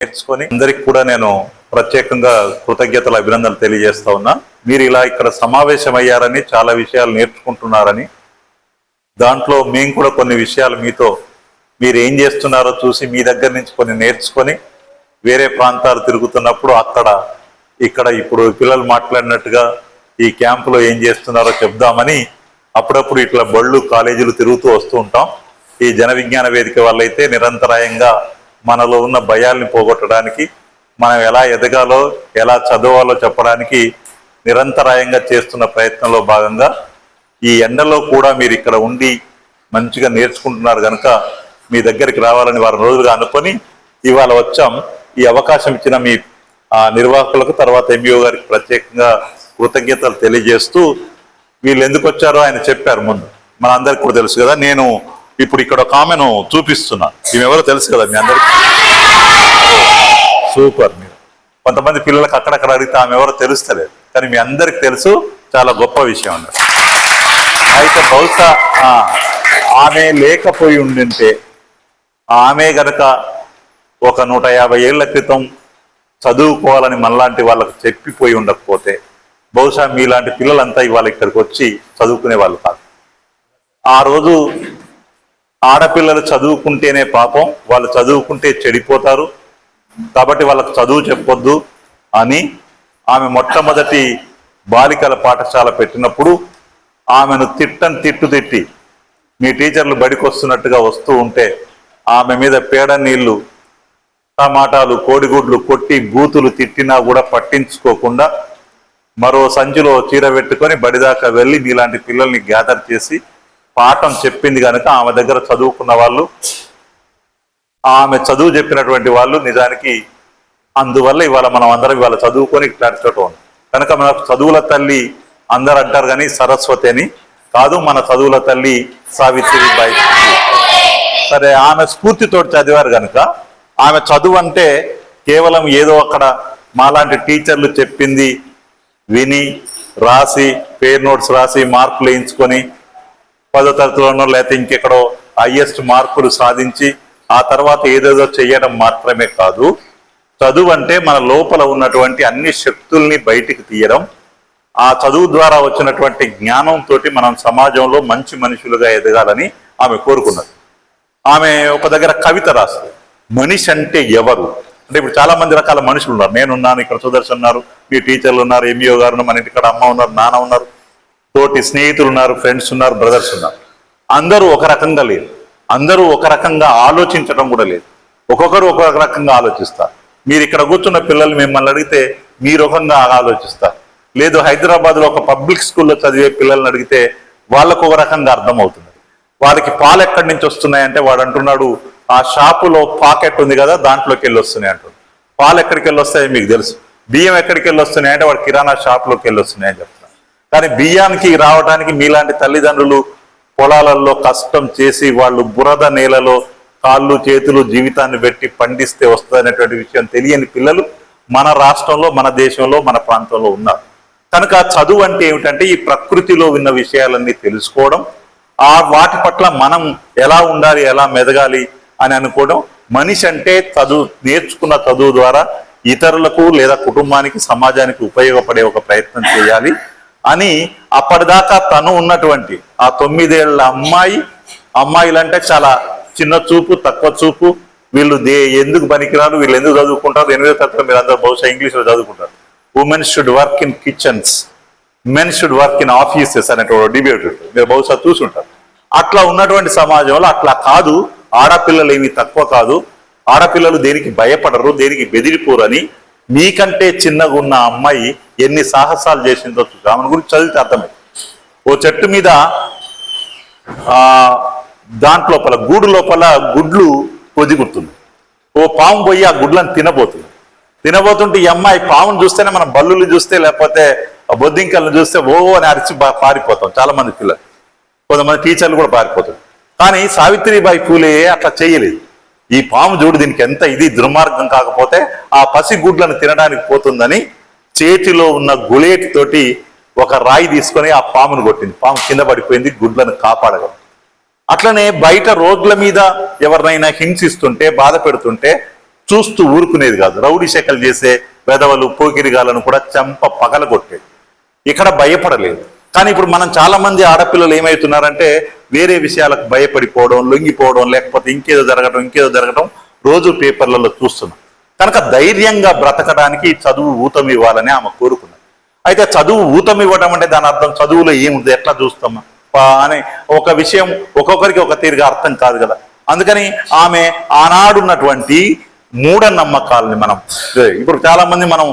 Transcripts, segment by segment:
నేర్చుకొని అందరికి కూడా నేను ప్రత్యేకంగా కృతజ్ఞతలు అభినందనలు తెలియజేస్తా ఉన్నా. మీరు ఇలా ఇక్కడ సమావేశమయ్యారని, చాలా విషయాలు నేర్చుకుంటున్నారని, దాంట్లో మేము కూడా కొన్ని విషయాలు మీతో మీరు ఏం చేస్తున్నారో చూసి మీ దగ్గర నుంచి కొన్ని నేర్చుకొని వేరే ప్రాంతాలు తిరుగుతున్నప్పుడు అక్కడ ఇక్కడ ఇప్పుడు పిల్లలు మాట్లాడినట్టుగా ఈ క్యాంపులో ఏం చేస్తున్నారో చెప్దామని అప్పుడప్పుడు ఇట్లా బళ్ళు కాలేజీలు తిరుగుతూ వస్తూ ఉంటాం. ఈ జన విజ్ఞాన వేదిక వల్ల అయితే నిరంతరాయంగా మనలో ఉన్న భయాల్ని పోగొట్టడానికి, మనం ఎలా ఎదగాలో ఎలా చదవాలో చెప్పడానికి నిరంతరాయంగా చేస్తున్న ప్రయత్నంలో భాగంగా ఈ ఎండలో కూడా మీరు ఇక్కడ ఉండి మంచిగా నేర్చుకుంటున్నారు కనుక మీ దగ్గరికి రావాలని వారం రోజులుగా అనుకొని ఇవాళ వచ్చాం. ఈ అవకాశం ఇచ్చిన మీ నిర్వాహకులకు, తర్వాత ఎంఈఓ గారికి ప్రత్యేకంగా కృతజ్ఞతలు తెలియజేస్తూ, వీళ్ళు ఎందుకు వచ్చారో ఆయన చెప్పారు. ముందు మన అందరికి కూడా తెలుసు కదా. నేను ఇప్పుడు ఇక్కడ ఒక ఆమెను చూపిస్తున్నా. ఈమె ఎవరో తెలుసు కదా మీ అందరికి. సూపర్. మీరు కొంతమంది పిల్లలకు అక్కడక్కడ అడిగితే ఆమె ఎవరో తెలుస్తలేదు, కానీ మీ అందరికి తెలుసు. చాలా గొప్ప విషయం అన్నారు. అయితే బహుశా ఆమె లేకపోయి ఉండింటే, ఆమె గనక ఒక 150 ఏళ్ల క్రితం చదువుకోవాలని మనలాంటి వాళ్ళకు చెప్పిపోయి ఉండకపోతే బహుశా మీలాంటి పిల్లలంతా ఇవాళ ఇక్కడికి వచ్చి చదువుకునే వాళ్ళు కాదు. ఆ రోజు ఆడపిల్లలు చదువుకుంటేనే పాపం, వాళ్ళు చదువుకుంటే చెడిపోతారు, కాబట్టి వాళ్ళకు చదువు చెప్పొద్దు అని ఆమె మొట్టమొదటి బాలికల పాఠశాల పెట్టినప్పుడు ఆమెను తిట్టి మీ టీచర్లు బడికి వస్తున్నట్టుగా వస్తూ ఉంటే ఆమె మీద పేడ నీళ్లు, టమాటాలు, కోడిగుడ్లు కొట్టి బూతులు తిట్టినా కూడా పట్టించుకోకుండా మరో సంచిలో చీర పెట్టుకొని బడిదాకా వెళ్ళి మీలాంటి పిల్లల్ని గ్యాదర్ చేసి పాఠం చెప్పింది కనుక ఆమె దగ్గర చదువుకున్న వాళ్ళు, ఆమె చదువు చెప్పినటువంటి వాళ్ళు నిజానికి అందువల్ల ఇవాళ మనం అందరం ఇవాళ చదువుకొని ఇట్లాంటి చోట ఉన్నాం. కనుక మనకు చదువుల తల్లి అందరు అంటారు కానీ సరస్వతి అని కాదు, మన చదువుల తల్లి సావిత్రిబాయి. సరే, ఆమె స్ఫూర్తితో చదివారు కనుక ఆమె చదువు అంటే కేవలం ఏదో అక్కడ మాలాంటి టీచర్లు చెప్పింది విని రాసి పేర్ నోట్స్ రాసి మార్కులు వేయించుకొని 10వ తరగతిలోనో లేకపోతే ఇంకెక్కడో హైయెస్ట్ మార్కులు సాధించి ఆ తర్వాత ఏదేదో చేయడం మాత్రమే కాదు. చదువు అంటే మన లోపల ఉన్నటువంటి అన్ని శక్తుల్ని బయటికి తీయడం. ఆ చదువు ద్వారా వచ్చినటువంటి జ్ఞానంతో మనం సమాజంలో మంచి మనుషులుగా ఎదగాలని ఆమె కోరుకున్నది. ఆమె ఒక దగ్గర కవిత రాస్తుంది, మనిషి అంటే ఎవరు అంటే. ఇప్పుడు చాలా మంది రకాల మనుషులు ఉన్నారు. నేనున్నాను, ఇక్కడ సుదర్శన్ ఉన్నారు, మీ టీచర్లు ఉన్నారు, ఎంఈఓ గారు, మన ఇంటికాడ అమ్మ ఉన్నారు, నాన్న ఉన్నారు, తోటి స్నేహితులు ఉన్నారు, ఫ్రెండ్స్ ఉన్నారు, బ్రదర్స్ ఉన్నారు. అందరూ ఒక రకంగా లేదు, అందరూ ఒక రకంగా ఆలోచించడం కూడా లేదు. ఒక్కొక్కరు ఒక్కొక్క రకంగా ఆలోచిస్తారు. మీరు ఇక్కడ కూర్చున్న పిల్లలు మిమ్మల్ని అడిగితే మీరు రకంగా ఆలోచిస్తారు. లేదు హైదరాబాద్లో ఒక పబ్లిక్ స్కూల్లో చదివే పిల్లల్ని అడిగితే వాళ్ళకు ఒక రకంగా అర్థమవుతుంది. వాళ్ళకి పాలు ఎక్కడి నుంచి వస్తున్నాయంటే వాడు అంటున్నాడు ఆ షాపులో పాకెట్ ఉంది కదా దాంట్లోకి వెళ్ళి వస్తున్నాయి అంటాడు. పాలు ఎక్కడికి వెళ్ళి వస్తాయో మీకు తెలుసు. బియ్యం ఎక్కడికి వెళ్ళి వస్తున్నాయంటే వాడు కిరాణా షాప్లోకి వెళ్ళి వస్తున్నాయని చెప్తున్నాడు. కానీ బియ్యానికి రావడానికి మీలాంటి తల్లిదండ్రులు పొలాలలో కష్టం చేసి వాళ్ళు బురద నేలలో కాళ్ళు చేతులు జీవితాన్ని పెట్టి పండిస్తే వస్తుందనేటువంటి విషయం తెలియని పిల్లలు మన రాష్ట్రంలో, మన దేశంలో, మన ప్రాంతంలో ఉన్నారు. కనుక చదువు అంటే ఏమిటంటే ఈ ప్రకృతిలో ఉన్న విషయాలన్నీ తెలుసుకోవడం, ఆ వాటి పట్ల మనం ఎలా ఉండాలి, ఎలా మెదగాలి అని అనుకోవడం. మనిషి అంటే చదువు, నేర్చుకున్న చదువు ద్వారా ఇతరులకు లేదా కుటుంబానికి, సమాజానికి ఉపయోగపడే ఒక ప్రయత్నం చేయాలి అని అప్పటిదాకా తను ఉన్నటువంటి ఆ 9 ఏళ్ల అమ్మాయిలంటే చాలా చిన్న చూపు, తక్కువ చూపు, వీళ్ళు ఎందుకు పనికిరారు, వీళ్ళు ఎందుకు చదువుకుంటారు. 8వ తరగతిలో మీరు అందరూ బహుశా ఇంగ్లీష్లో చదువుకుంటారు. Women should work in kitchens, men should work in offices అనేటువంటి డిబేట్ మీరు బహుశా చూసుంటారు. అట్లా ఉన్నటువంటి సమాజంలో అట్లా కాదు, ఆడపిల్లలు ఏమి తక్కువ కాదు, ఆడపిల్లలు దేనికి భయపడరు, దేనికి బెదిరిపోరని మీకంటే చిన్నగా ఉన్న అమ్మాయి ఎన్ని సాహసాలు చేసిందో చూసి ఆమె గురించి చదివితే అర్థమైంది. ఓ చెట్టు మీద దాంట్లోపల గూడు లోపల గుడ్లు పొదిగుతుంది. ఓ పాము పోయి ఆ గుడ్లను తినబోతుంటే ఈ అమ్మాయి పామును చూస్తేనే మనం బల్లులు చూస్తే లేకపోతే బొద్దింకలను చూస్తే ఓ అని అరిచి పారిపోతాం. చాలా మంది పిల్లలు, కొంతమంది టీచర్లు కూడా పారిపోతారు. కానీ సావిత్రిబాయి పూలే అట్లా చేయలేదు. ఈ పాము చూడు దీనికి ఎంత ఇది దుర్మార్గం, కాకపోతే ఆ పసి గుడ్లను తినడానికి పోతుందని చేతిలో ఉన్న గుళేటితోటి ఒక రాయి తీసుకొని ఆ పామును కొట్టింది. పాము కింద పడిపోయింది, గుడ్లను కాపాడగలం. అట్లనే బయట రోడ్ల మీద ఎవరినైనా హింసిస్తుంటే, బాధ పెడుతుంటే చూస్తూ ఊరుకునేది కాదు. రౌడీ శాఖలు చేసే వెధవలు పోకిరిగాలను కూడా చంప పగలగొట్టేది. ఇక్కడ భయపడలేదు. కానీ ఇప్పుడు మనం చాలా మంది ఆడపిల్లలు ఏమవుతున్నారంటే వేరే విషయాలకు భయపడిపోవడం, లొంగిపోవడం, లేకపోతే ఇంకేదో జరగడం రోజు పేపర్లలో చూస్తున్నాం. కనుక ధైర్యంగా బ్రతకడానికి చదువు ఊతం ఇవ్వాలని ఆమె కోరుకున్నది. అయితే చదువు ఊతం ఇవ్వడం అంటే దాని అర్థం చదువులో ఏముంది, ఎట్లా చూస్తామా అని ఒక విషయం ఒక్కొక్కరికి ఒక తీరుగా అర్థం కాదు కదా. అందుకని ఆమె ఆనాడున్నటువంటి మూఢనమ్మకాలని మనం ఇప్పుడు చాలా మంది మనం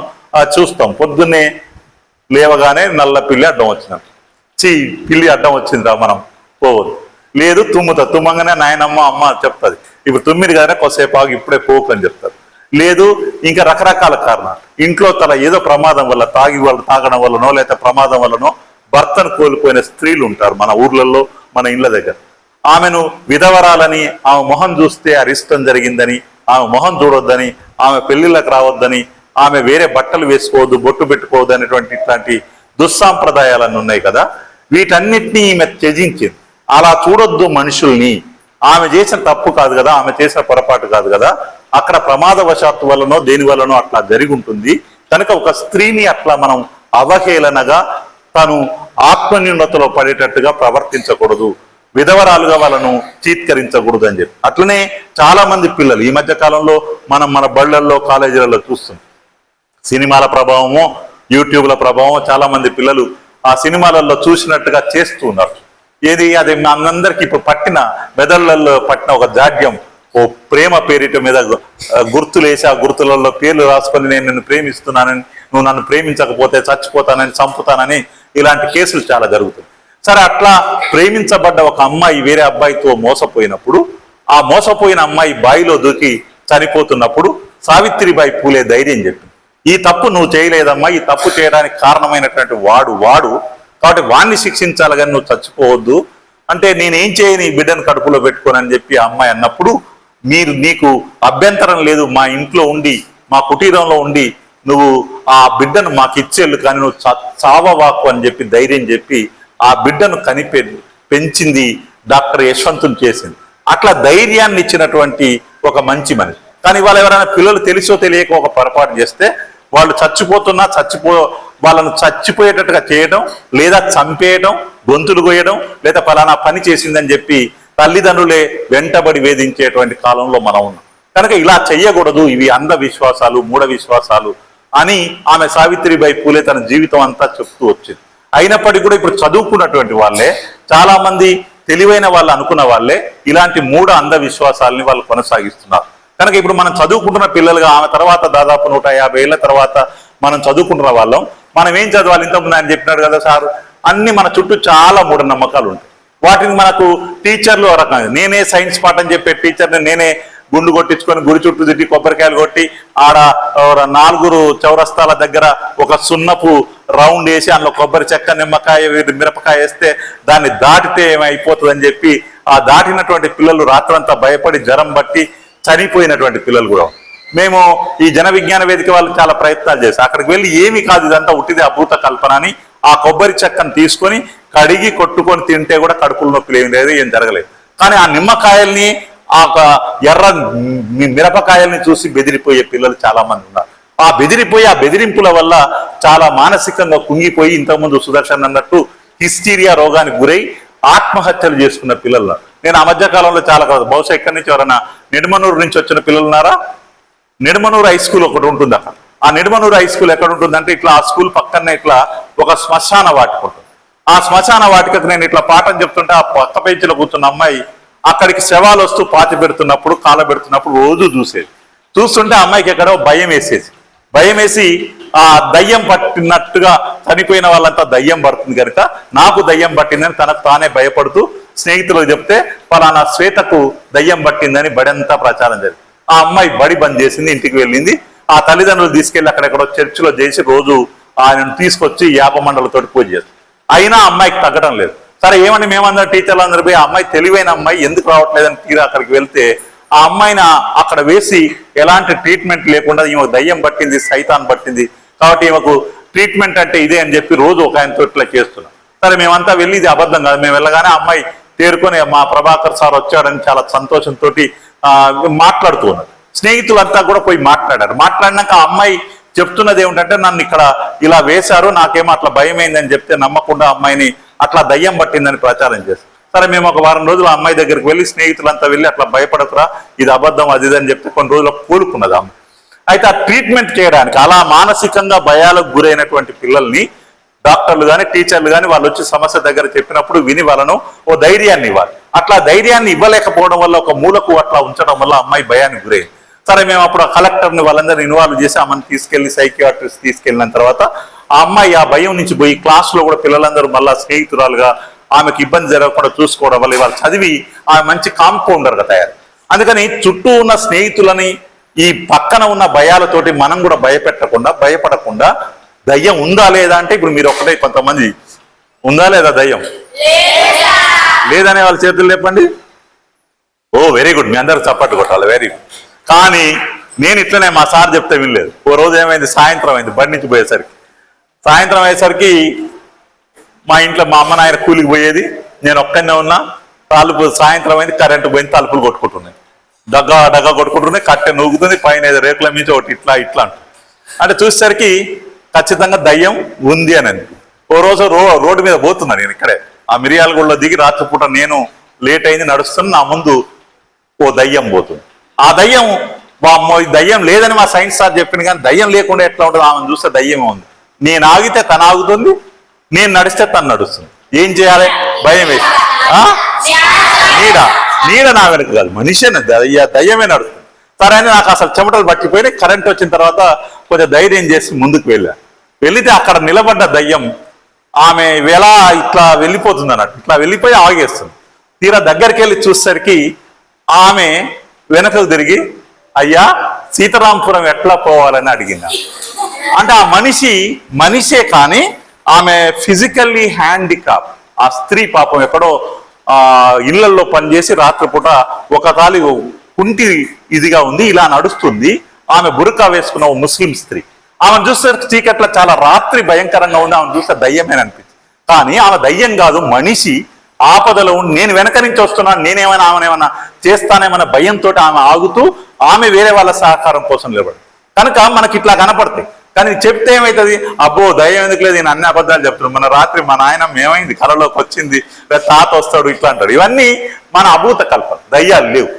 చూస్తాం. పొద్దున్నే లేవగానే నల్ల పిల్లి అడ్డం వచ్చినట్టు, పిల్లి అడ్డం వచ్చిందిరా మనం పోవద్దు, లేదు తుమ్మంగానే నాయనమ్మ అమ్మ చెప్తుంది, ఇప్పుడు 9 కానీ కొద్దిసేపు ఆగి ఇప్పుడే పోకు అని చెప్తారు. లేదు ఇంకా రకరకాల కారణాలు, ఇంట్లో ఏదో ప్రమాదం వల్ల తాగడం వల్లనో లేకపోతే ప్రమాదం వల్లనో భర్తను కోల్పోయిన స్త్రీలు ఉంటారు మన ఊర్లలో, మన ఇండ్ల దగ్గర. ఆమెను విధవరాలని, ఆమె మొహం చూస్తే అరిష్టం జరిగిందని, ఆమె మొహం చూడొద్దని, ఆమె పెళ్లిళ్ళకి రావద్దని, ఆమె వేరే బట్టలు వేసుకోవద్దు, బొట్టు పెట్టుకోవద్దు అనేటువంటి ఇట్లాంటి దుస్సాంప్రదాయాలన్నీ ఉన్నాయి కదా. వీటన్నిటినీ ఈమె త్యజించింది. అలా చూడొద్దు మనుషుల్ని, ఆమె చేసిన తప్పు కాదు కదా, ఆమె చేసిన పొరపాటు కాదు కదా, అక్కడ ప్రమాదవశాత్తు వల్లనో దేని వల్లనో అట్లా జరిగి ఉంటుంది. కనుక ఒక స్త్రీని అట్లా మనం అవహేళనగా తను ఆత్మన్యూనతలో పడేటట్టుగా ప్రవర్తించకూడదు, విధవరాలుగా వాళ్ళను చీత్కరించకూడదు అని చెప్పి. అట్లనే చాలా మంది పిల్లలు ఈ మధ్య కాలంలో మన బళ్ళల్లో కాలేజీలలో చూస్తున్నాం. సినిమాల ప్రభావమో యూట్యూబ్ల ప్రభావమో చాలా మంది పిల్లలు ఆ సినిమాలలో చూసినట్టుగా చేస్తూ ఉన్నారు. ఏది అది మనందరికీ ఇప్పుడు మెదళ్ళల్లో పట్టిన ఒక జాడ్యం, ఓ ప్రేమ పేరిట మీద గుర్తులేసి ఆ గుర్తులలో పేర్లు రాసుకొని నేను నిన్ను ప్రేమిస్తున్నానని, నువ్వు నన్ను ప్రేమించకపోతే చచ్చిపోతానని, చంపుతానని ఇలాంటి కేసులు చాలా జరుగుతాయి. సరే, అట్లా ప్రేమించబడ్డ ఒక అమ్మాయి వేరే అబ్బాయితో మోసపోయినప్పుడు, ఆ మోసపోయిన అమ్మాయి బావిలో దూకి చనిపోతున్నప్పుడు సావిత్రిబాయి పూలే ధైర్యం చెప్పింది, ఈ తప్పు నువ్వు చేయలేదమ్మా, ఈ తప్పు చేయడానికి కారణమైనటువంటి వాడు కాబట్టి వాణ్ణి శిక్షించాలి కానీ నువ్వు చచ్చిపోవద్దు అంటే, నేనేం చేయని బిడ్డను కడుపులో పెట్టుకోనని చెప్పి ఆ అమ్మాయి అన్నప్పుడు, నీకు అభ్యంతరం లేదు, మా ఇంట్లో ఉండి మా కుటీరంలో ఉండి నువ్వు ఆ బిడ్డను మాకు ఇచ్చేళ్ళు, కానీ నువ్వు చావవాకు అని చెప్పి ధైర్యం చెప్పి ఆ బిడ్డను పెంచింది డాక్టర్ యశ్వంతుని చేసింది. అట్లా ధైర్యాన్ని ఇచ్చినటువంటి ఒక మంచి మనిషి. కానీ ఇవాళ ఎవరైనా పిల్లలు తెలిసో తెలియక ఒక పొరపాటు చేస్తే వాళ్ళు వాళ్ళను చచ్చిపోయేటట్టుగా చేయడం, లేదా చంపేయడం, గొంతులు కొయ్యడం, లేదా ఫలానా పని చేసిందని చెప్పి తల్లిదండ్రులే వెంటబడి వేధించేటువంటి కాలంలో మనం ఉన్నాం. కనుక ఇలా చెయ్యకూడదు, ఇవి అంధవిశ్వాసాలు, మూఢ విశ్వాసాలు అని ఆమె సావిత్రిబాయి పూలే తన జీవితం అంతా చెప్తూ వచ్చింది. అయినప్పటికీ కూడా ఇప్పుడు చదువుకున్నటువంటి వాళ్ళే, చాలా మంది తెలివైన వాళ్ళు అనుకున్న వాళ్ళే ఇలాంటి మూఢ అంధవిశ్వాసాలని వాళ్ళు కొనసాగిస్తున్నారు. కనుక ఇప్పుడు మనం చదువుకుంటున్న పిల్లలుగా ఆమె తర్వాత దాదాపు 150 ఏళ్ల తర్వాత మనం చదువుకుంటున్న వాళ్ళం. మనం ఏం చదవాలి? ఇంతకుముందు ఆయన చెప్పినాడు కదా సార్, అన్ని మన చుట్టూ చాలా మూఢనమ్మకాలు ఉంటాయి. వాటిని మనకు టీచర్లు రకంగా, నేనే సైన్స్ పాఠం చెప్పే టీచర్ని నేనే గుండు కొట్టించుకొని గురి చుట్టూ తిట్టి కొబ్బరికాయలు కొట్టి ఆడ 4 చౌరస్తాల దగ్గర ఒక సున్నపు రౌండ్ వేసి అందులో కొబ్బరి చెక్క, నిమ్మకాయ, మిరపకాయ వేస్తే దాన్ని దాటితే ఏమైపోతుందని చెప్పి ఆ దాటినటువంటి పిల్లలు రాత్రంతా భయపడి జ్వరం బట్టి చనిపోయినటువంటి పిల్లలు కూడా. మేము ఈ జన విజ్ఞాన వేదిక వాళ్ళు చాలా ప్రయత్నాలు చేస్తాం. అక్కడికి వెళ్ళి ఏమి కాదు, ఇదంతా ఉట్టిదే అభూత కల్పన అని ఆ కొబ్బరి చెక్కను తీసుకొని కడిగి కొట్టుకొని తింటే కూడా కడుపుల నొప్పులు ఏం లేదు, ఏం జరగలేదు. కానీ ఆ నిమ్మకాయల్ని, ఆ ఎర్ర మిరపకాయల్ని చూసి బెదిరిపోయే పిల్లలు చాలా మంది ఉన్నారు. ఆ బెదిరింపుల వల్ల చాలా మానసికంగా కుంగిపోయి, ఇంతకుముందు సుదర్శన్ అన్నట్టు హిస్టీరియా రోగానికి గురై ఆత్మహత్యలు చేసుకున్న పిల్లలు. నేను ఆ మధ్య కాలంలో చాలా కాదు, బహుశా ఇక్కడి నుంచి ఎవరైనా నిడమనూరు నుంచి వచ్చిన పిల్లలు ఉన్నారా? నిడమనూరు హై స్కూల్ ఒకటి ఉంటుంది అక్కడ. ఆ నిడమనూరు హై స్కూల్ ఎక్కడ ఉంటుందంటే ఇట్లా ఆ స్కూల్ పక్కనే ఇట్లా ఒక శ్మశాన వాటిక ఉంటుంది. ఆ శ్మశాన వాటికకు నేను ఇట్లా పాఠం చెప్తుంటే ఆ పక్క బెంచ్లో కూర్చున్న అమ్మాయి అక్కడికి శవాలు వస్తూ పాతి పెడుతున్నప్పుడు, కాలబెడుతున్నప్పుడు రోజు చూస్తుంటే అమ్మాయికి ఎక్కడో భయం వేసి ఆ దయ్యం పట్టినట్టుగా చనిపోయిన వాళ్ళంతా దయ్యం పడుతుంది కనుక నాకు దయ్యం పట్టిందని తనకు తానే భయపడుతూ స్నేహితులకు చెప్తే ఫలానా శ్వేతకు దయ్యం పట్టిందని బడంతా ప్రచారం జరిగింది. ఆ అమ్మాయి బడి బంద్ చేసింది, ఇంటికి వెళ్ళింది. ఆ తల్లిదండ్రులు తీసుకెళ్లి అక్కడెక్కడో చర్చిలో చేసి రోజు ఆయనను తీసుకొచ్చి యాపమండలతో పూజ చేస్తారు. అయినా అమ్మాయికి తగ్గడం లేదు. సరే ఏమని మేమందరం టీచర్లు అందరూ పోయి ఆ అమ్మాయి తెలివైన అమ్మాయి ఎందుకు రావట్లేదని తీరా అక్కడికి వెళ్తే ఆ అమ్మాయిని అక్కడ వేసి ఎలాంటి ట్రీట్మెంట్ లేకుండా ఈమెకు దయ్యం పట్టింది, సైతాన్ పట్టింది కాబట్టి ఈమెకు ట్రీట్మెంట్ అంటే ఇదే అని చెప్పి రోజు ఒక ఆయనతో ఇట్లా చేస్తున్నాం. సరే మేమంతా వెళ్ళి ఇది అబద్ధం కాదు, మేము వెళ్ళగానే అమ్మాయి తేరుకొని మా ప్రభాకర్ సార్ వచ్చాడని చాలా సంతోషంతో మాట్లాడుతూ ఉన్నది. స్నేహితులంతా కూడా పోయి మాట్లాడారు. మాట్లాడినాక ఆ అమ్మాయి చెప్తున్నది ఏమిటంటే, నన్ను ఇక్కడ ఇలా వేశారు, నాకేమో అట్లా భయమైందని చెప్తే నమ్మకుండా అమ్మాయిని అట్లా దయ్యం పట్టిందని ప్రచారం చేస్తారు. సరే, మేము ఒక వారం రోజులు ఆ అమ్మాయి దగ్గరికి వెళ్ళి స్నేహితులంతా వెళ్ళి అట్లా భయపడకురా, ఇది అబద్ధం అది ఇది అని చెప్తే కొన్ని రోజులకు కోలుకున్నది అమ్మాయి. అయితే ఆ ట్రీట్మెంట్ చేయడానికి అలా మానసికంగా భయాలకు గురైనటువంటి పిల్లల్ని డాక్టర్లు కానీ టీచర్లు కానీ వాళ్ళు వచ్చి సమస్య దగ్గర చెప్పినప్పుడు విని వాళ్ళను ఓ ధైర్యాన్ని ఇవ్వాలి. అట్లా ధైర్యాన్ని ఇవ్వలేకపోవడం వల్ల ఒక మూలకు అట్లా ఉంచడం వల్ల అమ్మాయి భయానికి గురైంది. సరే, మేము అప్పుడు ఆ కలెక్టర్ని వాళ్ళందరూ ఇన్వాల్వ్ చేసి అమ్మని తీసుకెళ్లి సైకియాట్రిస్ట్ తీసుకెళ్ళిన తర్వాత ఆ అమ్మాయి ఆ భయం నుంచి పోయి క్లాస్లో కూడా పిల్లలందరూ మళ్ళా స్నేహితురాలుగా ఆమెకు ఇబ్బంది జరగకుండా చూసుకోవడం వల్ల ఇవాళ చదివి ఆమె మంచి కాంపౌండర్గా తయారు. అందుకని చుట్టూ ఉన్న స్నేహితులని ఈ పక్కన ఉన్న భయాలతోటి మనం కూడా భయపడకుండా దయ్యం ఉందా లేదా అంటే, ఇప్పుడు మీరు ఒక్కటే కొంతమంది ఉందా లేదా దయ్యం లేదనే వాళ్ళ చేతులు లేపండి. ఓ వెరీ గుడ్, మీ అందరు చప్పట్టు కొట్టాలి, వెరీ గుడ్. కానీ నేను ఇట్లనే మా సార్ చెప్తే వినలేదు. ఓ రోజు ఏమైంది, సాయంత్రం అయింది, బండి నుంచి పోయేసరికి సాయంత్రం అయ్యేసరికి మా ఇంట్లో మా అమ్మ నాయన కూలికి పోయేది, నేను ఒక్కనే ఉన్నా. తలుపు సాయంత్రం అయింది, కరెంటు పోయింది, తలుపులు కొట్టుకుంటున్నాయి, డగ్గా కొట్టుకుంటున్నాయి, కట్టె నూగుతుంది, పైన ఏదో రేకుల మీద ఒకటి ఇట్లా అంటే చూసేసరికి ఖచ్చితంగా దయ్యం ఉంది అని. ఓ రోజు రోడ్డు మీద పోతున్నా నేను, ఇక్కడే ఆ మిరియాలగూడలో దిగి రాత్రిపూట నేను లేట్ అయింది నడుస్తున్నా, నా ముందు ఓ దయ్యం పోతుంది. ఆ దయ్యం దయ్యం లేదని మా సైన్స్ సార్ చెప్పింది, కానీ దయ్యం లేకుండా ఎట్లా ఉంటుంది, ఆమెను చూస్తే దయ్యమే ఉంది. నేను ఆగితే తను ఆగుతుంది, నేను నడిస్తే తను నడుస్తుంది. ఏం చేయాలి, భయం వేసి నీడ నా వెనక కాదు, మనిషి దయ్యమే నడుస్తుంది. సరే అని నాకు అసలు చెమటలు పట్టిపోయి కరెంట్ వచ్చిన తర్వాత కొంచెం ధైర్యం చేసి ముందుకు వెళితే అక్కడ నిలబడ్డ దయ్యం ఆమె ఎలా ఇట్లా వెళ్ళిపోతుంది అన్నట్టు, ఇట్లా వెళ్ళిపోయి ఆగేస్తుంది. తీరా దగ్గరికి వెళ్ళి చూసేసరికి ఆమె వెనకకు తిరిగి, అయ్యా సీతారాంపురం ఎట్లా పోవాలని అడిగింది. అంటే ఆ మనిషే కానీ ఆమె ఫిజికల్లీ హ్యాండిక్యాప్. ఆ స్త్రీ పాపం ఎక్కడో ఇళ్లల్లో పనిచేసి రాత్రిపూట ఒక తాలి కుంటి ఇదిగా ఉంది, ఇలా నడుస్తుంది. ఆమె బురకా వేసుకున్న ఓ ముస్లిం స్త్రీ. ఆమెను చూస్తే చీకట్ల చాలా రాత్రి భయంకరంగా ఉంది, ఆమెను చూస్తే దయ్యమేని అనిపించింది. కానీ ఆమె దయ్యం కాదు, మనిషి. ఆపదలో ఉండి నేను వెనక నుంచి వస్తున్నాను, నేనేమైనా ఆమెనేమైనా చేస్తానేమన్న భయంతో ఆమె ఆగుతూ ఆమె వేరే వాళ్ళ సహకారం కోసం నిలబడి. కనుక మనకి ఇట్లా కనపడతాయి. కానీ చెప్తే ఏమవుతుంది, అబ్బో దయ్యం ఎందుకు లేదు, నేను అన్ని అబద్ధాలు చెప్తున్నాను. మన రాత్రి మా నాయన ఏమైంది, కళలోకి వచ్చింది, తాత వస్తాడు, ఇట్లా అంటాడు. ఇవన్నీ మన అభూత కల్పన, దయ్యాలు లేవు.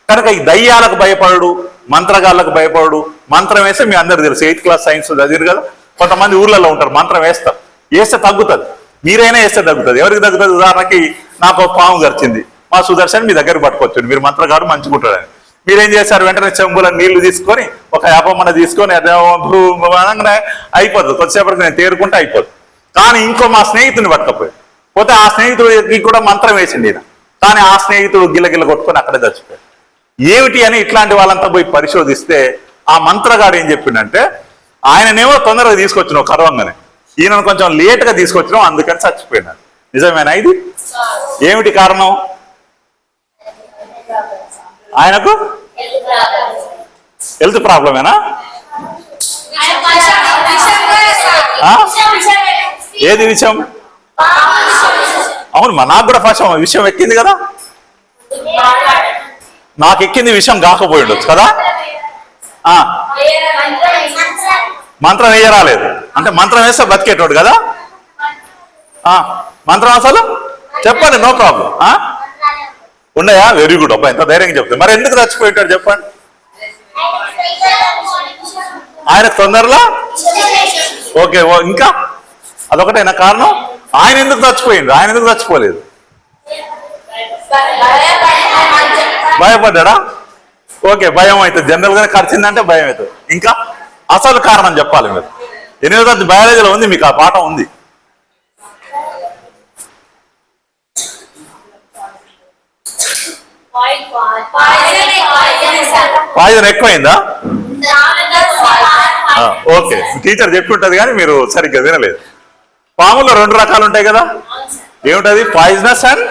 కనుక ఈ దయ్యాలకు భయపడు, మంత్రగాళ్ళకు భయపడు. మంత్రం వేస్తే మీ అందరు తెలుసు, 8th క్లాస్ సైన్స్ చదివారు కదా. కొంతమంది ఊర్లలో ఉంటారు, మంత్రం వేస్తే తగ్గుతుంది. మీరైనా వేస్తే తగ్గుతుంది. ఎవరికి తగ్గుతుంది? ఉదాహరణకి నాకు పాము గరిచింది, మా సుదర్శన్ మీ దగ్గర పట్టుకొచ్చాడు, మీరు మంత్రగారు మంచుకుంటాడని. మీరేం చేశారు, వెంటనే చెంబుల నీళ్లు తీసుకొని ఒక యాపమ్మన తీసుకొని అయిపోతుంది. కొద్దిసేపటికి నేను తేరుకుంటే అయిపోతుంది. కానీ ఇంకో మా స్నేహితుడిని పోతే ఆ స్నేహితుడికి కూడా మంత్రం వేసింది ఈయన. కానీ ఆ స్నేహితుడు గిల్లగిల్ల కొట్టుకొని అక్కడే చచ్చిపోయాడు. ఏమిటి అని ఇట్లాంటి వాళ్ళంతా పోయి పరిశోధిస్తే ఆ మంత్రగాడు ఏం చెప్పిండంటే, ఆయననేమో తొందరగా తీసుకొచ్చినావు కరవంగానే, ఈయనను కొంచెం లేట్గా తీసుకొచ్చినావు, అందుకని చచ్చిపోయినాడు. నిజమేనా ఇది? ఏమిటి కారణం? ఆయనకు హెల్త్ ప్రాబ్లమేనా? ఏది విషయం? అవును, నాకు కూడా ఫస్ట్ విషయం ఎక్కింది కదా, నాకు ఎక్కింది విషయం కాకపోయి ఉండొచ్చు కదా. మంత్రం వేయరాలేదు అంటే మంత్రం వేస్తే బతికేటోడు కదా. మంత్రం అసలు చెప్పండి, నో ప్రాబ్లం. ఉన్నాయా? వెరీ గుడ్ అబ్బా, ఎంత ధైర్యంగా చెప్తాను. మరి ఎందుకు చచ్చిపోయింటాడు చెప్పండి? ఆయన తొందరలో ఓకే, ఇంకా అదొకటైనా కారణం? ఆయన ఎందుకు చచ్చిపోయిండు? ఆయన ఎందుకు చచ్చిపోలేదు? భయపడ్డా? ఓకే, భయం అవుతుంది. జనరల్ గానే ఖర్చిందంటే భయం అవుతుంది. ఇంకా అసలు కారణం చెప్పాలి మీరు. 8వ తరగతి బయాలజీలో ఉంది, మీకు ఆ పాఠం ఉంది. పాయిజన్ ఎక్కువైందా? ఓకే, టీచర్ చెప్పి ఉంటుంది కానీ మీరు సరిగ్గా వినలేదు. పాములో 2 రకాలు ఉంటాయి కదా, ఏమిటది? Poisonous and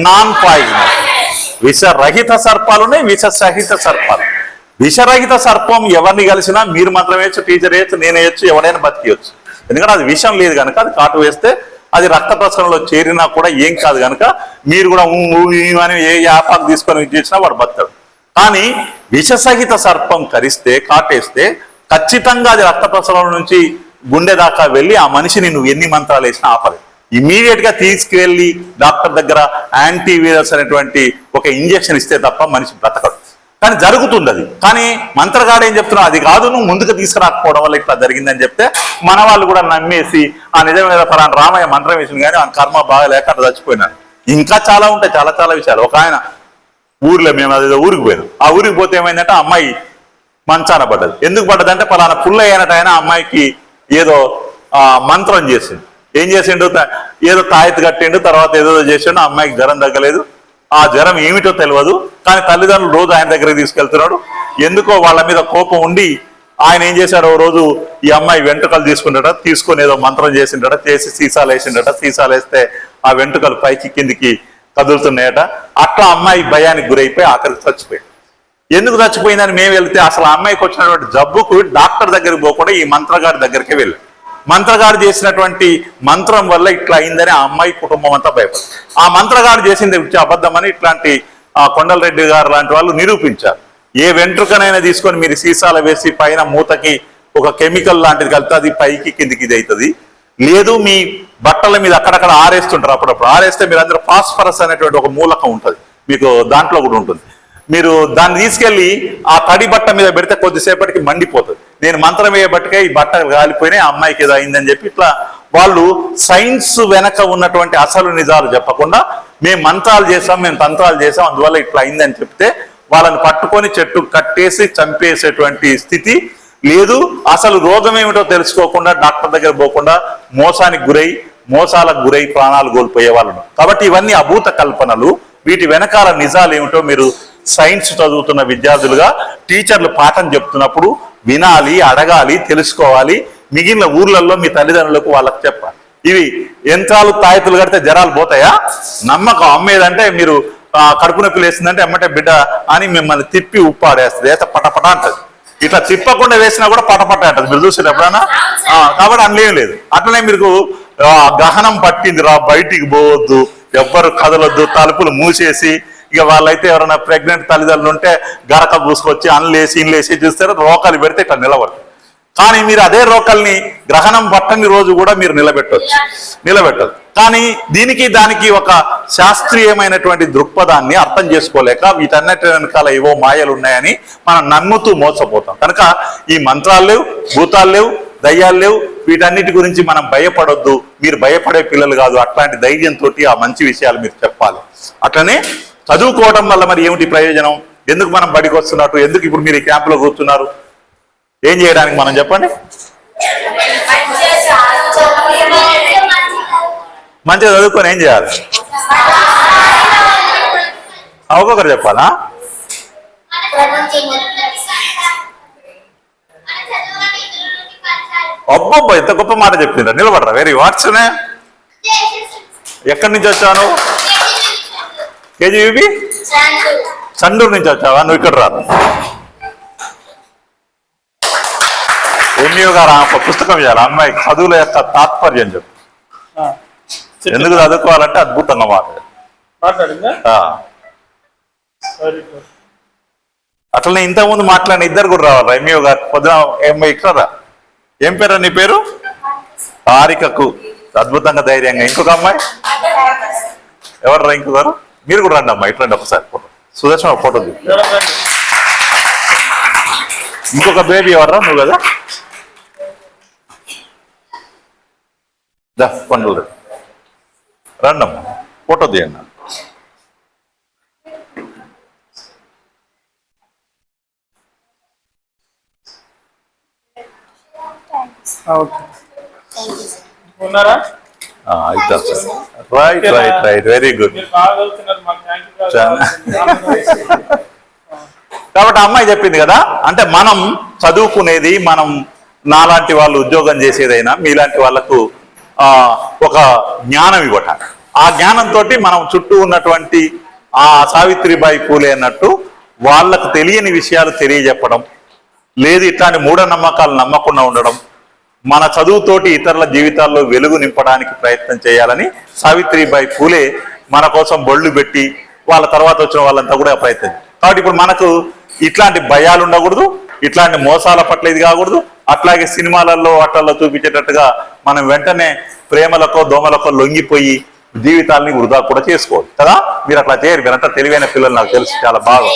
non poisonous. విషరహిత సర్పాలు ఉన్నాయి, విషసహిత సర్పాలు. విషరహిత సర్పం ఎవరిని కలిసినా మీరు మాత్రం వేయచ్చు, టీచర్ వేయచ్చు, నేను వేయచ్చు, ఎవరైనా బతికియచ్చు. ఎందుకంటే అది విషం లేదు కనుక, అది కాటు వేస్తే అది రక్త ప్రసరణలో చేరినా కూడా ఏం కాదు కనుక మీరు కూడా అని ఏ యాపాకు తీసుకొని చేసినా వాడు బతాడు. కానీ విషసహిత సర్పం కరిస్తే కాటేస్తే ఖచ్చితంగా అది రక్త ప్రసరణ నుంచి గుండె దాకా వెళ్ళి ఆ మనిషిని నువ్వు ఎన్ని మంత్రాలు వేసినా ఆపలేదు. ఇమీడియట్ గా తీసుకువెళ్ళి డాక్టర్ దగ్గర యాంటీవైరస్ అనేటువంటి ఒక ఇంజెక్షన్ ఇస్తే తప్ప మనిషి బ్రతకడు. కానీ జరుగుతుంది అది. కానీ మంత్రగాడు ఏం చెప్తున్నావు, అది కాదు నువ్వు ముందుకు తీసుకురాకపోవడం వల్ల ఇట్లా జరిగిందని చెప్తే మన వాళ్ళు కూడా నమ్మేసి ఆ నిజం మీద ఫలానా రామయ్య మంత్రం వేసింది కానీ ఆ కర్మ బాగా లేక అట్లా చచ్చిపోయినాడు. ఇంకా చాలా ఉంటాయి, చాలా చాలా విషయాలు. ఒక ఆయన ఊర్లో మేము అదేదో ఊరికి పోయినాం. ఆ ఊరికి పోతే ఏమైందంటే ఆ అమ్మాయి మంచాన పడ్డది. ఎందుకు పడ్డదంటే ఫలానా పుల్ల అయినట్టు ఆయన అమ్మాయికి ఏదో మంత్రం చేసిండు. ఏం చేసిండు, ఏదో తాయెత్తు కట్టిండు, తర్వాత ఏదో చేసిండు. ఆ అమ్మాయికి జ్వరం తగ్గలేదు. ఆ జ్వరం ఏమిటో తెలియదు, కానీ తల్లిదండ్రులు రోజు ఆయన దగ్గరికి తీసుకెళ్తున్నాడు. ఎందుకో వాళ్ళ మీద కోపం ఉండి ఆయన ఏం చేశాడు, ఓ రోజు ఈ అమ్మాయి వెంట్రుకలు తీసుకుంటాడ, తీసుకొని ఏదో మంత్రం చేసిండట, చేసి సీసాలు వేసిండట. సీసాలు వేస్తే ఆ వెంట్రుకలు పైకి కిందికి కదులుతున్నాయట. అట్లా అమ్మాయి భయానికి గురైపోయి ఆఖరికి చచ్చిపోయింది. ఎందుకు చచ్చిపోయిందని మేము వెళ్తే అసలు ఆ అమ్మాయికి వచ్చినటువంటి జబ్బుకు డాక్టర్ దగ్గరికి పోకుండా ఈ మంత్రగాడి దగ్గరికి వెళ్ళి మంత్రగాడు చేసినటువంటి మంత్రం వల్ల ఇట్లా అయిందని ఆ అమ్మాయి కుటుంబం అంతా భయపడింది. ఆ మంత్రగాడు చేసింది అబద్ధమని ఇట్లాంటి కొండలరెడ్డి గారు లాంటి వాళ్ళు నిరూపించారు. ఏ వెంట్రుకనైనా తీసుకొని మీరు సీసాలు వేసి పైన మూతకి ఒక కెమికల్ లాంటిది కలిపితే అది పైకి కిందికి ఇది అవుతుంది. లేదు మీ బట్టల మీద అక్కడక్కడ ఆరేస్తుంటారు, అప్పుడప్పుడు ఆరేస్తే మీరు అందరూ ఫాస్ఫరస్ అనేటువంటి ఒక మూలకం ఉంటుంది, మీకు దాంట్లో కూడా ఉంటుంది. మీరు దాన్ని తీసుకెళ్లి ఆ తడి బట్ట మీద పెడితే కొద్దిసేపటికి మండిపోతుంది. నేను మంత్రం వేయబట్టికే ఈ బట్ట కాలిపోయినాయి, ఆ అమ్మాయికి ఏదో అయిందని చెప్పి ఇట్లా వాళ్ళు సైన్స్ వెనక ఉన్నటువంటి అసలు నిజాలు చెప్పకుండా మేము మంత్రాలు చేసాం, మేము తంత్రాలు చేసాం, అందువల్ల ఇట్లా అయిందని చెప్తే వాళ్ళని పట్టుకొని చెట్టు కట్టేసి చంపేసేటువంటి స్థితి లేదు. అసలు రోగం ఏమిటో తెలుసుకోకుండా డాక్టర్ దగ్గర పోకుండా మోసానికి గురై మోసాలకు గురై ప్రాణాలు కోల్పోయే వాళ్ళు. కాబట్టి ఇవన్నీ అభూత కల్పనలు. వీటి వెనకాల నిజాలు ఏమిటో మీరు సైన్స్ చదువుతున్న విద్యార్థులుగా టీచర్లు పాఠం చెప్తున్నప్పుడు వినాలి, అడగాలి, తెలుసుకోవాలి. మిగిలిన ఊర్లలో మీ తల్లిదండ్రులకు వాళ్ళకి చెప్పాలి. ఇవి యంత్రాలు తాయెత్తులు కడితే జ్వరాలు పోతాయా? నమ్మకం. అమ్మేదంటే మీరు కడుపు నొప్పి లేస్తుందంటే ఎమ్మటే బిడ్డ అని మిమ్మల్ని తిప్పి ఉప్పాడేస్తుంది, వేస్తే పటపట అంటది. ఇట్లా తిప్పకుండా వేసినా కూడా పటపట అంటది. మీరు చూసారు ఎప్పుడైనా? కాబట్టి అందులో లేదు. అట్లనే మీకు గహనం పట్టింది రా, బయటికి పోవద్దు, ఎవ్వరు కదలొద్దు, తలుపులు మూసేసి, ఇక వాళ్ళైతే ఎవరైనా ప్రెగ్నెంట్ తల్లిదండ్రులు ఉంటే గరక పూసుకొచ్చి అన్లేసి ఇన్లేసి చూస్తారు, రోకలు పెడితే ఇట్లా నిలబడతారు. కానీ మీరు అదే రోకల్ని గ్రహణం పట్టని రోజు కూడా మీరు నిలబెట్టదు. కానీ దీనికి దానికి ఒక శాస్త్రీయమైనటువంటి దృక్పథాన్ని అర్థం చేసుకోలేక వీటన్నిటి వెనకాల ఏవో మాయలు ఉన్నాయని మనం నమ్ముతూ మోసపోతాం. కనుక ఈ మంత్రాలు లేవు, భూతాలు లేవు, దయ్యాలు లేవు, వీటన్నిటి గురించి మనం భయపడొద్దు. మీరు భయపడే పిల్లలు కాదు. అట్లాంటి ధైర్యంతో ఆ మంచి విషయాలు మీరు చెప్పాలి. అట్లనే చదువుకోవడం వల్ల మరి ఏమిటి ప్రయోజనం? ఎందుకు మనం బడికి వస్తున్నట్టు, ఎందుకు ఇప్పుడు మీరు ఈ క్యాంపులో కూర్చున్నారు? ఏం చేయడానికి మనం చెప్పండి? మంచిగా చదువుకొని ఏం చేయాలి? ఒక్కొక్కరు చెప్పాలా? అబ్బబ్బా, ఎంత గొప్ప మాట చెప్పిండ్రా. నిలబడరా. వెరీ వాట్స్నే. ఎక్కడి నుంచి వచ్చాను? కేజీబీ చండూరు నుంచి వచ్చావా? నువ్వు ఇక్కడ రాదు. ఎంఈఓ గారు ఒక పుస్తకం ఇవ్వాలి, అమ్మాయి చదువుల యొక్క తాత్పర్యం చెప్పు. ఎందుకు చదువుకోవాలంటే అద్భుతంగా మాట్లాడిందా. అట్లనే ఇంతకుముందు మాట్లాడిన ఇద్దరు కూడా రావాలి. ఎంఈఓ గారు పొద్దున ఇక్కడ. ఏం పేరు నీ పేరు? హారికకు అద్భుతంగా ధైర్యంగా. ఇంకొక అమ్మాయి ఎవరు? ఇంకొకరు మీరు కూడా రండి అమ్మా, ఇట్లండి ఒకసారి ఫోటో. సుదర్శన ఫోటో. ఇంకొక బేబీ ఎవర్రా? నువ్వు కదా. పండుగ రండమ్మా, ఫోటో తీయండి. Right right right, very good. కాబట్టి అమ్మాయి చెప్పింది కదా, అంటే మనం చదువుకునేది, మనం నాలాంటి వాళ్ళు ఉద్యోగం చేసేదైనా మీలాంటి వాళ్ళకు ఒక జ్ఞానం ఇవ్వటం. ఆ జ్ఞానంతో మనం చుట్టూ ఉన్నటువంటి ఆ సావిత్రిబాయి పూలే అన్నట్టు వాళ్ళకు తెలియని విషయాలు తెలియజెప్పడం, లేదు ఇట్లాంటి మూఢనమ్మకాలు నమ్మకుండా ఉండడం, మన చదువుతోటి ఇతరుల జీవితాల్లో వెలుగు నింపడానికి ప్రయత్నం చేయాలని సావిత్రిబాయి పూలే మన కోసం బొళ్ళు పెట్టి వాళ్ళ తర్వాత వచ్చిన వాళ్ళంతా కూడా ప్రయత్నం. కాబట్టి ఇప్పుడు మనకు ఇట్లాంటి భయాలు ఉండకూడదు, ఇట్లాంటి మోసాల పట్ల ఇది కాకూడదు. అట్లాగే సినిమాలలో వాటల్లో చూపించేటట్టుగా మనం వెంటనే ప్రేమలకో దోమలకో లొంగిపోయి జీవితాలని వృధా కూడా చేసుకోవాలి కదా. మీరు అట్లా చేయరు, మీరంతా తెలివైన పిల్లలు, నాకు తెలుసు చాలా బాగా.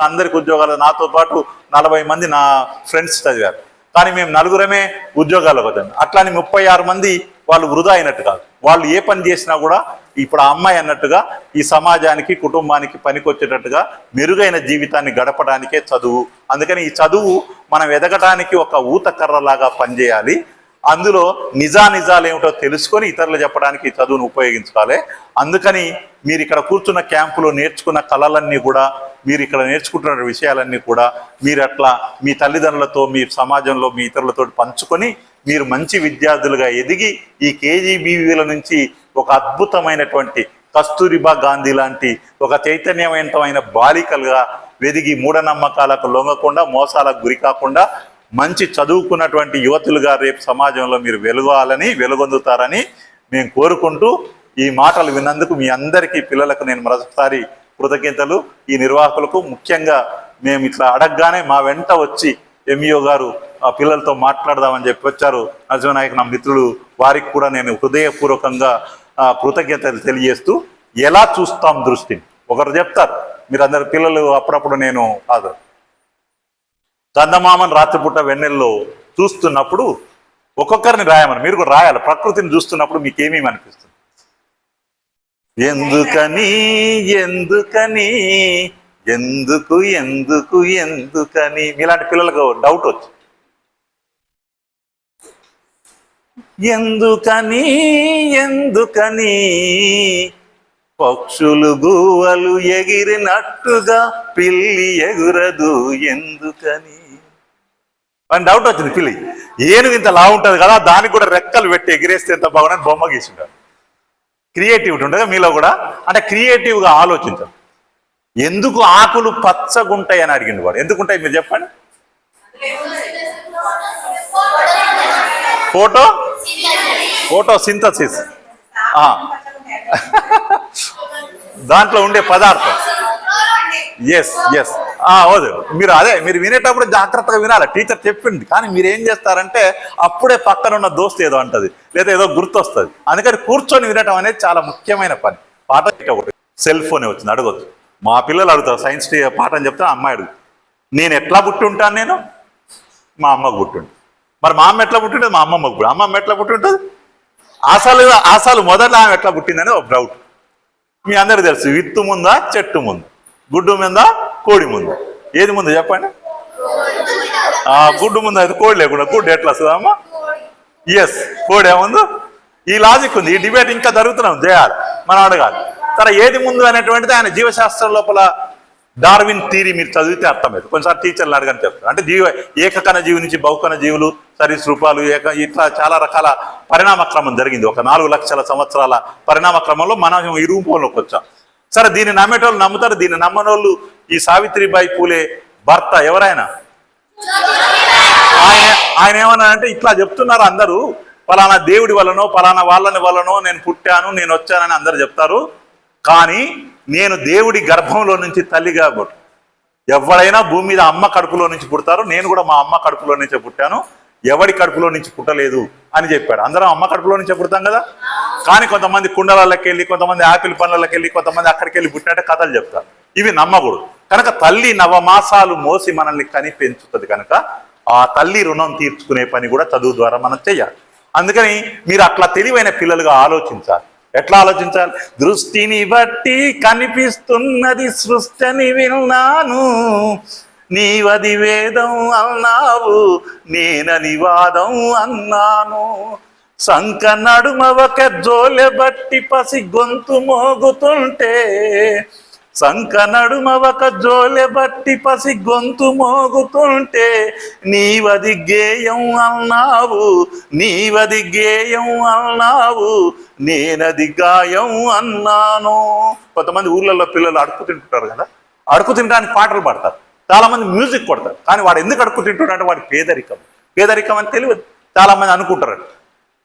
అందరికి ఉద్యోగాలు, నాతో పాటు 40 మంది నా ఫ్రెండ్స్ చదివారు, కానీ మేము 4గురమే ఉద్యోగాలకు వచ్చాము. అట్లాని 36 మంది వాళ్ళు వృధా అయినట్టు కాదు. వాళ్ళు ఏ పని చేసినా కూడా ఇప్పుడు ఆ అమ్మాయి అన్నట్టుగా ఈ సమాజానికి కుటుంబానికి పనికొచ్చేటట్టుగా మెరుగైన జీవితాన్ని గడపడానికే చదువు. అందుకని ఈ చదువు మనం ఎదగడానికి ఒక ఊతకర్రలాగా పనిచేయాలి. అందులో నిజాలు ఏమిటో తెలుసుకొని ఇతరులు చెప్పడానికి ఈ చదువును ఉపయోగించుకోవాలి. అందుకని మీరు ఇక్కడ కూర్చున్న క్యాంపులో నేర్చుకున్న కళలన్నీ కూడా, మీరు ఇక్కడ నేర్చుకుంటున్న విషయాలన్నీ కూడా మీరు అట్లా మీ తల్లిదండ్రులతో, మీ సమాజంలో మీ ఇతరులతో పంచుకొని మీరు మంచి విద్యార్థులుగా ఎదిగి ఈ కేజీబీవీల నుంచి ఒక అద్భుతమైనటువంటి కస్తూరిబా గాంధీ లాంటి ఒక చైతన్యవంతమైన బాలికలుగా వెదిగి మూఢనమ్మకాలకు లొంగకుండా, మోసాలకు గురి కాకుండా మంచి చదువుకున్నటువంటి యువతులుగా రేపు సమాజంలో మీరు వెలుగొందుతారని మేము కోరుకుంటూ ఈ మాటలు విన్నందుకు మీ అందరికీ పిల్లలకు నేను మరొకసారి కృతజ్ఞతలు. ఈ నిర్వాహకులకు ముఖ్యంగా మేము ఇట్లా అడగగానే మా వెంట వచ్చి ఎంఈఓ గారు ఆ పిల్లలతో మాట్లాడదామని చెప్పి వచ్చారు. నరసింహనాయక్ నా మిత్రులు, వారికి కూడా నేను హృదయపూర్వకంగా కృతజ్ఞతలు తెలియజేస్తూ, ఎలా చూస్తాం దృష్టిని ఒకరు చెప్తారు. మీరు అందరు పిల్లలు అప్పుడప్పుడు నేను కాదు చందమామని రాత్రిపూట వెన్నెల్లో చూస్తున్నప్పుడు ఒక్కొక్కరిని రాయమని, మీరు కూడా రాయాలి. ప్రకృతిని చూస్తున్నప్పుడు మీకేమేమి అనిపిస్తుంది? ఎందుకని ఎందుకని ఎందుకు ఎందుకు ఎందుకని మీలాంటి పిల్లలకు డౌట్ వచ్చి ఎందుకని ఎందుకని పక్షులు గువ్వలు ఎగిరినట్టుగా పిల్లి ఎగురదు ఎందుకని అని డౌట్ వచ్చింది. పిల్లి ఏనుగు ఇంత లా ఉంటుంది కదా, దానికి కూడా రెక్కలు పెట్టి ఎగిరేస్తే ఎంత బాగుందని బొమ్మ గీసింటారు. క్రియేటివిటీ ఉంటుంది మీలో కూడా, అంటే క్రియేటివ్గా ఆలోచించారు. ఎందుకు ఆకులు పచ్చగుంటాయి అని అడిగిండు వాడు. ఎందుకుంటాయి మీరు చెప్పండి. ఫోటో సింథసిస్, దాంట్లో ఉండే పదార్థం. ఎస్ అవును. మీరు వినేటప్పుడు జాగ్రత్తగా వినాలి, టీచర్ చెప్పింది. కానీ మీరు ఏం చేస్తారంటే అప్పుడే పక్కన ఉన్న దోస్తు ఏదో అంటది, లేదా ఏదో గుర్తొస్తుంది. అందుకని కూర్చొని వినటం అనేది చాలా ముఖ్యమైన పని. పాట సెల్ ఫోన్ వచ్చింది, అడగొచ్చు. మా పిల్లలు అడుగుతారు, సైన్స్ పాఠం చెప్తే అమ్మాయి అడుగు, నేను ఎట్లా పుట్టి ఉంటాను, నేను మా అమ్మకు పుట్టిండు. మరి మా అమ్మ ఎట్లా పుట్టింటుంది, మా అమ్మమ్మకు పుట్టి, అమ్మమ్మ ఎట్లా పుట్టింటుంది, అసలు మొదట ఆమె ఎట్లా పుట్టిందని ఒక డౌట్. మీ అందరికి తెలుసు, విత్తు ముందా చెట్టు ముందు, గుడ్డు ముందా కోడి ముందు, ఏది ముందు చెప్పండి. గుడ్డు ముందు అయితే కోడి లేకుండా గుడ్డు ఎట్లా వస్తుందమ్మా? ఎస్, కోడి ఏముందు. ఈ లాజిక్ ఉంది. ఈ డిబేట్ ఇంకా జరుగుతున్నాం, చేయాలి, మనం అడగాలి. సరే, ఏది ముందు అనేటువంటిది ఆయన జీవశాస్త్రం లోపల డార్విన్ థియరీ మీరు చదివితే అర్థమవుతుంది. కొన్నిసార్లు టీచర్లు అడగని చెప్తారు. అంటే ఏకకణ జీవి నుంచి బహుకణ జీవులు, సరీసృపాలు, ఇట్లా చాలా రకాల పరిణామ క్రమం జరిగింది. ఒక 4 లక్షల సంవత్సరాల పరిణామ క్రమంలో మనం ఈ రూపంలోకి వచ్చాం. సరే, దీన్ని నమ్మేటోళ్ళు నమ్ముతారు, దీన్ని నమ్మనోళ్ళు ఈ సావిత్రిబాయి పూలే భర్త ఎవరైనా ఆయన ఏమన్నా అంటే ఇట్లా చెప్తున్నారు అందరూ, పలానా దేవుడి వల్లనో పలానా వాళ్ళని వల్లనో నేను పుట్టాను, నేను వచ్చానని అందరు చెప్తారు. కానీ నేను దేవుడి గర్భంలో నుంచి తల్లిగా పుట్టు. ఎవరైనా భూమి మీద అమ్మ కడుపులో నుంచి పుడతారు, నేను కూడా మా అమ్మ కడుపులో నుంచే పుట్టాను, ఎవడి కడుపులో నుంచి పుట్టలేదు అని చెప్పాడు. అందరం అమ్మ కడుపులో నుంచే పుడతాం కదా. కానీ కొంతమంది కుండలకి వెళ్ళి, కొంతమంది ఆపిల్ పండ్లకి వెళ్ళి, కొంతమంది అక్కడికి వెళ్ళి పుట్టినట్టే కథలు చెప్తారు. ఇవి నమ్మకూడదు. కనుక తల్లి 9 మాసాలు మోసి మనల్ని కని పెంచుతుంది. కనుక ఆ తల్లి రుణం తీర్చుకునే పని కూడా చదువు ద్వారా మనం చెయ్యాలి. అందుకని మీరు అట్లా తెలివైన పిల్లలుగా ఆలోచించాలి. ఎట్లా ఆలోచించాలి? దృష్టిని బట్టి కనిపిస్తున్నది సృష్టిని విన్నాను, నీవది వేదం అన్నావు, నేనని వాదం అన్నాను. సంక నడుమ ఒక జోలె బట్టి పసి గొంతు మోగుతుంటే, సంక నడుమ ఒక జోలె బట్టి పసి గొంతు మోగుతుంటే, నీవది గేయం అన్నావు, నీవది గేయం అన్నావు, నేనది గాయం అన్నాను. కొంతమంది ఊర్లలో పిల్లలు అడుక్కు తింటుంటారు కదా, అడుక్కు తినడానికి పాటలు పాడతారు. చాలా మంది మ్యూజిక్ కొడతారు. కానీ వాడు ఎందుకు అడుక్కు తింటున్నాడంటే వాడి పేదరికం అని తెలియదు. చాలా మంది అనుకుంటారు.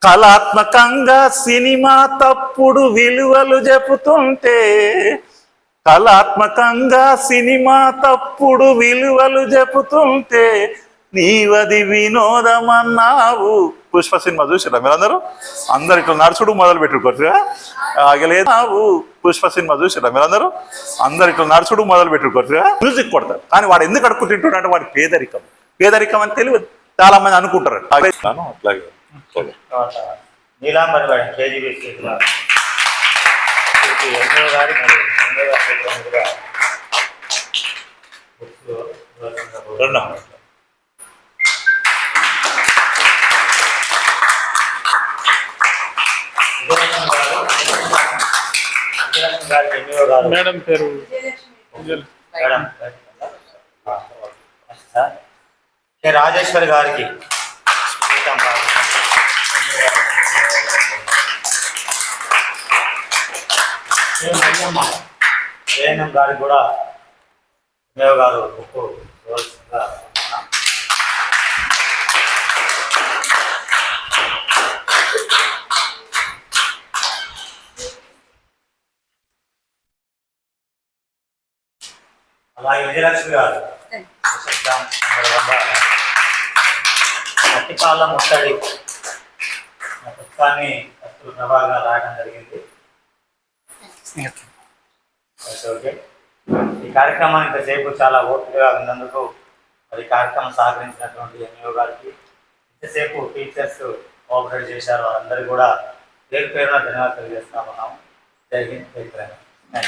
కళాత్మకంగా సినిమా తప్పుడు విలువలు చెబుతుంటే, కళాత్మకంగా సినిమా తప్పుడు విలువలు చెబుతుంటే నీవది వినోదమన్నావు. పుష్ప సినిమా చూసారా మీరందరూ? అందరు ఇట్లా నడుచుడు మొదలు పెట్టుకోవచ్చుగా. లేదు, పుష్ప సినిమా చూసారా మీరందరూ? అందరు ఇట్లా నడుచుడు మొదలు పెట్టుకోవచ్చుగా. మ్యూజిక్ కొడతారు, కానీ వాడు ఎందుకు అడుక్కు తింటున్నాడు? వాడి పేదరికం. పేదరికం అని తెలియదు, చాలా మంది అనుకుంటారు. అట్లాగే నీలాంబరి గారి కేజీబీసీ ఎన్నో గారి మేడం పేరు మేడం రాజేశ్వరి గారికి ఏఎన్ఎం గారికి కూడా మేవ గారు ఉప్పు అలాగే విజయలక్ష్మి గారు మట్టిపాల ముట్టడి పుస్తకాన్ని అసలు ప్రభాగా రాయడం జరిగింది. ఓకే, ఈ కార్యక్రమాన్ని ఇంతసేపు చాలా ఓపికగా ఉన్నందుకు మరి కార్యక్రమం సహకరించినటువంటి ఎంఈఓ గారికి, ఇంతసేపు టీచర్స్ కోఆపరేట్ చేశారు, వారందరికీ కూడా పేరు పేరున ధన్యవాదాలు తెలియజేస్తా ఉన్నాము. జై హింద్, జై తెలంగాణ.